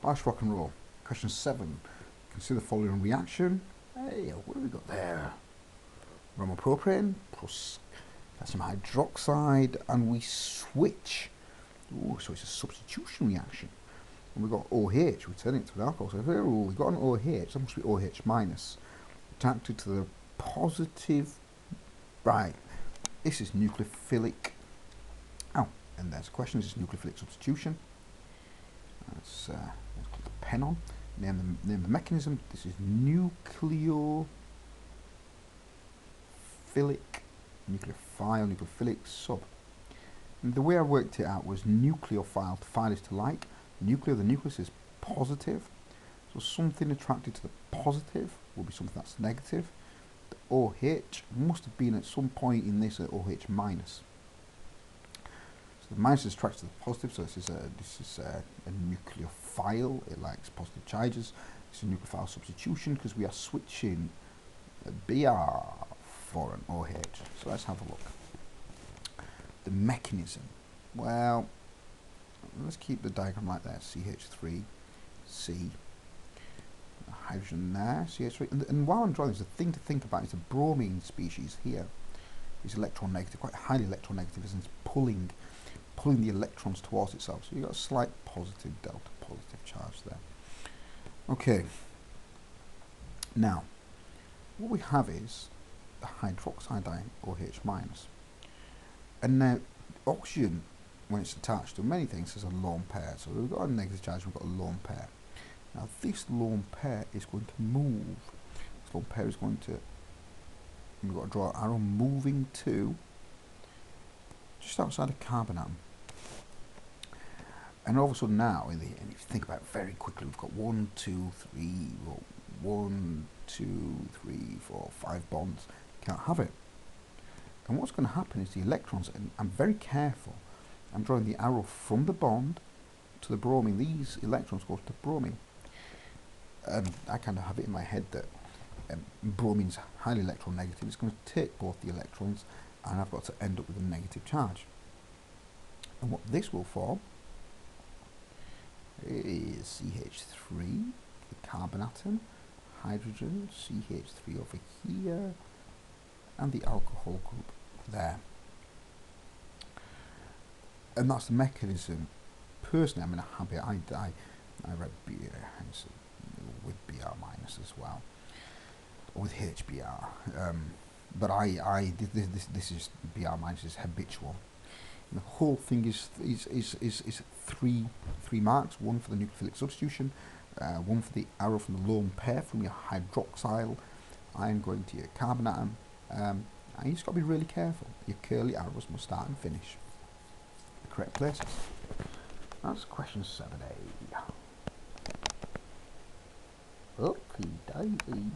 Let's rock and roll. Question 7. Consider the following reaction. Hey, what have we got there? Bromopropane plus calcium hydroxide, and we switch. Ooh, so it's a substitution reaction. And we've got OH, we turn it to an alcohol. So we've got an OH, that must be OH minus. Attracted to the positive. Right, this is nucleophilic. Oh, and there's a question, this is nucleophilic substitution. Let's put the pen on. Name the mechanism. This is nucleophilic, nucleophilic sub. And the way I worked it out was nucleophile, phile is to like. Nucleo, the nucleus is positive. So something attracted to the positive will be something that's negative. The OH must have been at some point in this at OH minus. So the minus is attracted to the positive, so this is a nucleophile, it likes positive charges. It's a nucleophile substitution because we are switching a Br for an OH. So let's have a look. The mechanism. Well, let's keep the diagram like that. CH3, C, hydrogen there, CH3. And while I'm drawing this, the thing to think about is the bromine species here is electron negative, quite highly electron negative, and it's pulling the electrons towards itself. So you've got a slight positive delta, positive charge there. Okay. Now, what we have is the hydroxide ion, OH minus. And now, oxygen, when it's attached to many things, is a lone pair. So we've got a negative charge, we've got a lone pair. Now this lone pair is going to move. This lone pair is going to, we've got to draw an arrow moving to just outside a carbon atom. And all of a sudden now, and if you think about it very quickly, we've got 1, 2, 3, well, 1, 2, 3, 4, 5 bonds. Can't have it. And what's going to happen is the electrons, and I'm very careful, I'm drawing the arrow from the bond to the bromine. These electrons go to the bromine. I kind of have it in my head that bromine's highly electronegative. It's going to take both the electrons, and I've got to end up with a negative charge. And what this will form is CH3, the carbon atom, hydrogen, CH3 over here, and the alcohol group there. And that's the mechanism. Personally, I'm in a habit. I read beer with Br minus as well, or with HBr. But this is Br minus is habitual. And the whole thing is three marks. One for the nucleophilic substitution, one for the arrow from the lone pair from your hydroxyl ion going to your carbon atom. And you just got to be really careful. Your curly arrows must start and finish the correct places. That's question 7A. Okie dokie.